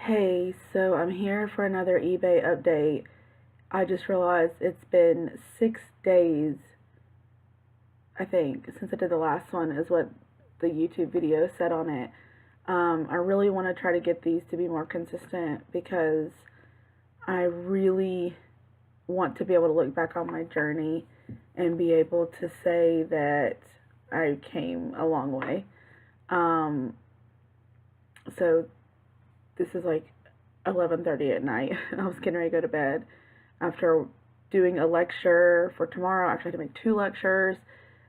Hey, so I'm here for another eBay update. I just realized it's been 6 days, I think, since I did the last one, is what the YouTube video said on it. I really want to try to get these to be more consistent because I really want to be able to look back on my journey and be able to say that I came a long way. Um, so this is like 11:30 at night. I was getting ready to go to bed after doing a lecture for tomorrow. Actually, I had to make two lectures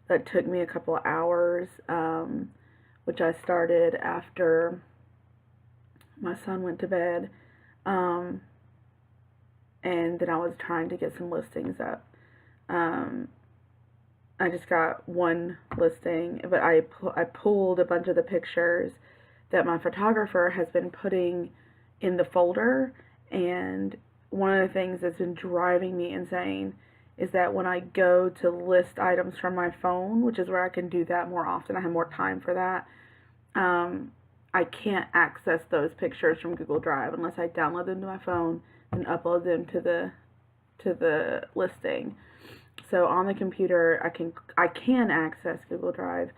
that took me a couple of hours, which I started after my son went to bed. Um, and then I was trying to get some listings up. Um, I just got one listing, but I pulled a bunch of the pictures that my photographer has been putting in the folder. And one of the things that's been driving me insane is that when I go to list items from my phone, which is where I can do that more often, I have more time for that. Um, I can't access those pictures from Google Drive unless I download them to my phone and upload them to the listing. So on the computer, I can access Google Drive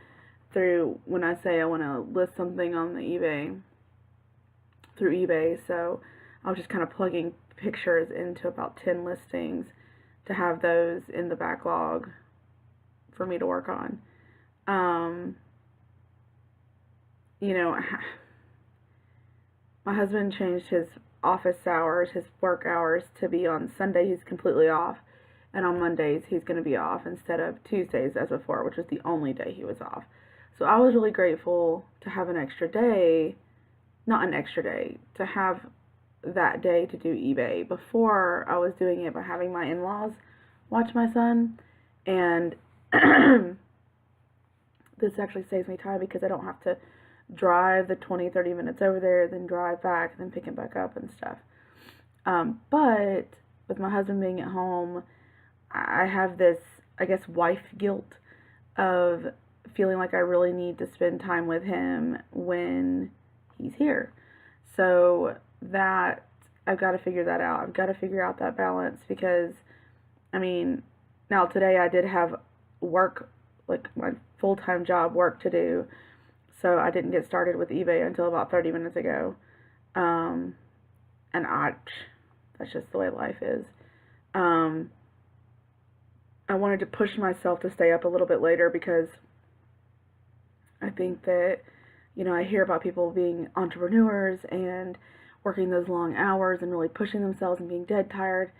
through when I say I want to list something on the eBay through eBay. So I was just kind of plugging pictures into about 10 listings to have those in the backlog for me to work on. Um, you know, my husband changed his office hours, his work hours, to be on Sunday he's completely off, and on Mondays he's going to be off instead of Tuesdays as before, which was the only day he was off. So I was really grateful to have an extra day, not an extra day, to have that day to do eBay. Before, I was doing it by having my in-laws watch my son, and this actually saves me time because I don't have to drive the 20-30 minutes over there, then drive back, then pick him back up and stuff. But with my husband being at home, I have this, I guess, wife guilt of feeling like I really need to spend time with him when he's here. So that I've got to figure that out. I've got to figure out that balance because, I mean, now today I did have work, like my full-time job work to do, so I didn't get started with eBay until about 30 minutes ago. Um, and that's just the way life is. Um, I wanted to push myself to stay up a little bit later because I think that, I hear about people being entrepreneurs and working those long hours and really pushing themselves and being dead tired.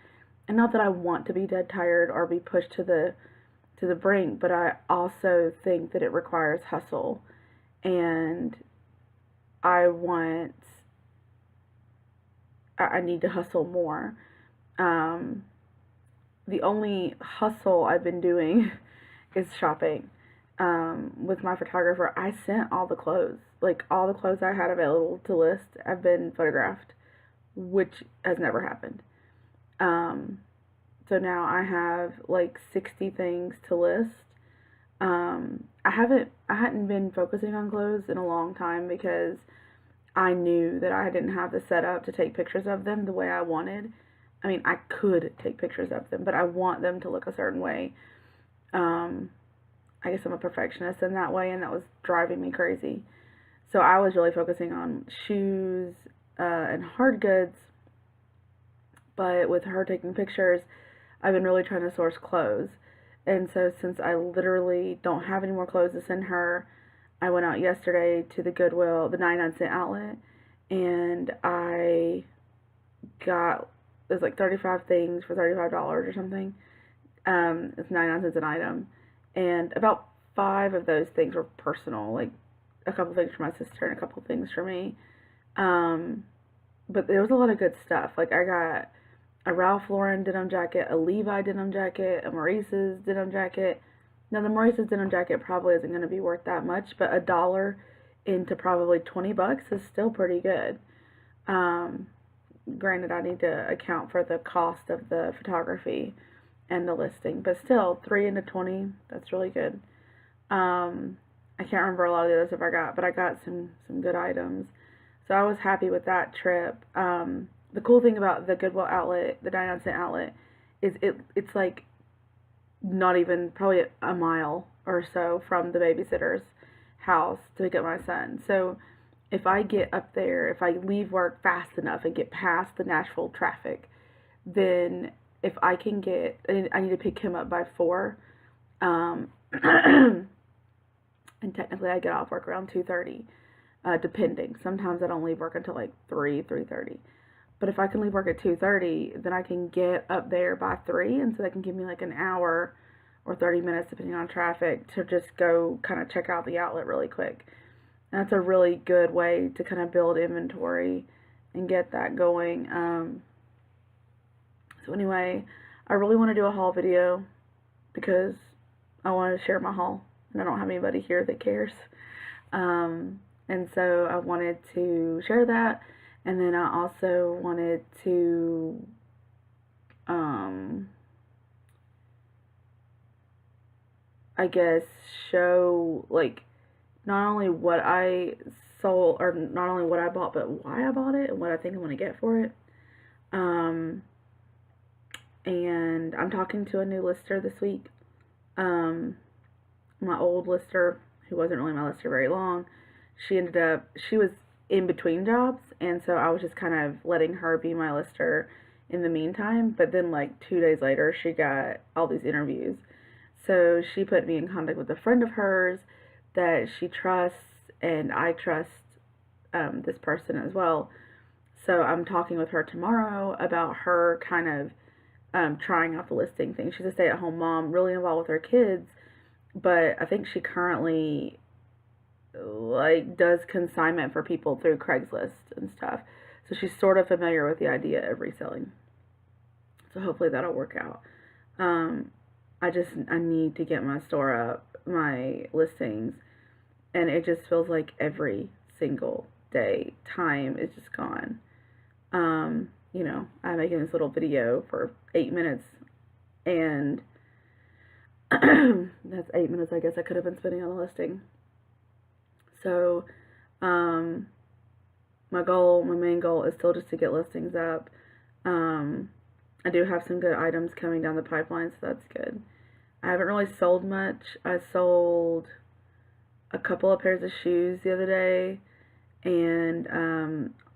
And not that I want to be dead tired or be pushed to the brink, but I also think that it requires hustle. And I want I need to hustle more. Um, the only hustle I've been doing is shopping. With my photographer, I sent all the clothes. Like, all the clothes I had available to list have been photographed, which has never happened. Um, so now I have like 60 things to list. I hadn't been focusing on clothes in a long time because I knew that I didn't have the setup to take pictures of them the way I wanted. I mean, I could take pictures of them, but I want them to look a certain way. Um, I guess I'm a perfectionist in that way, and that was driving me crazy. So I was really focusing on shoes and hard goods, but with her taking pictures, I've been really trying to source clothes. And so since I literally don't have any more clothes to send her, I went out yesterday to the Goodwill, the 99-cent outlet, and I got, it was like 35 things for $35 or something. It's 99 cents an item. And about 5 of those things were personal, like a couple things for my sister and a couple things for me. Um, but there was a lot of good stuff. Like, I got a Ralph Lauren denim jacket, a Levi denim jacket, a Maurice's denim jacket. Now, the Maurice's denim jacket probably isn't going to be worth that much, but $1 into probably $20 is still pretty good. Um, Granted, I need to account for the cost of the photography and the listing, but still, 3 into 20, that's really good. I can't remember a lot of the other stuff I got, but I got some good items. So I was happy with that trip. The cool thing about the Goodwill outlet, the 99-cent outlet, is it's like not even probably a mile or so from the babysitter's house to pick up my son. So if I get up there, if I leave work fast enough and get past the Nashville traffic, then if I can get, I need to pick him up by 4. Um, and technically I get off work around 2:30, depending. Sometimes I don't leave work until like 3:30. But if I can leave work at 2:30, then I can get up there by 3, and so that can give me like an hour or 30 minutes, depending on traffic, to just go kind of check out the outlet really quick. And that's a really good way to kind of build inventory and get that going. So anyway, I really want to do a haul video because I want to share my haul, and I don't have anybody here that cares. And so I wanted to share that, and then I also wanted to I guess show like not only what I sold, or not only what I bought, but why I bought it and what I think I'm going to get for it. And I'm talking to a new lister this week. My old lister, who wasn't really my lister very long, she was in between jobs, and so I was just kind of letting her be my lister in the meantime. But then like 2 days later, she got all these interviews. So she put me in contact with a friend of hers that she trusts, and I trust this person as well. So I'm talking with her tomorrow about her kind of trying out the listing thing. She's a stay-at-home mom, really involved with her kids, but I think she currently like does consignment for people through Craigslist and stuff. So she's sort of familiar with the idea of reselling. So hopefully that'll work out. I need to get my store up, my listings, and it just feels like every single day time is just gone. You know, I'm making this little video for 8 minutes, and that's 8 minutes I guess I could have been spending on the listing. So, my main goal is still just to get listings up. I do have some good items coming down the pipeline, so that's good. I haven't really sold much. I sold a couple of pairs of shoes the other day, and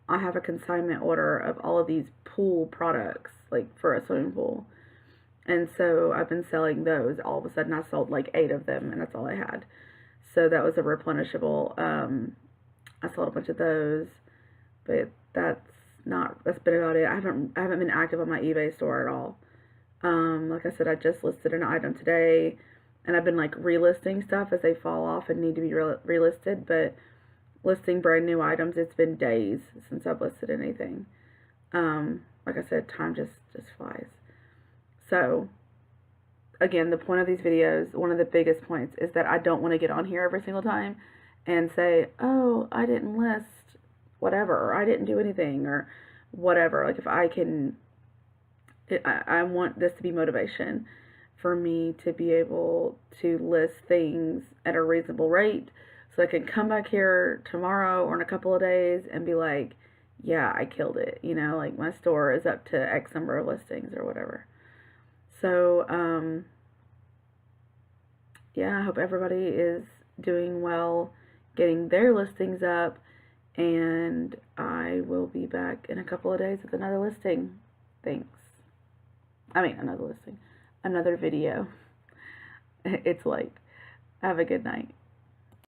I have a consignment order of all of these pool products, like for a swimming pool. And so I've been selling those. All of a sudden I sold like 8 of them, and that's all I had. So that was a replenishable. I sold a bunch of those, but that's been about it. I haven't been active on my eBay store at all. Like I said, I just listed an item today, and I've been like relisting stuff as they fall off and need to be relisted, but listing brand new items, it's been days since I've listed anything. Like I said, time just flies. So again, the point of these videos, one of the biggest points, is that I don't want to get on here every single time and say, oh, I didn't list whatever, or I didn't do anything, or whatever. Like, if I can, I want this to be motivation for me to be able to list things at a reasonable rate, so I can come back here tomorrow or in a couple of days and be like, yeah, I killed it. You know, like my store is up to X number of listings or whatever. So, yeah, I hope everybody is doing well, getting their listings up, and I will be back in a couple of days with another listing. Thanks. Another listing. Another video. It's late. Have a good night.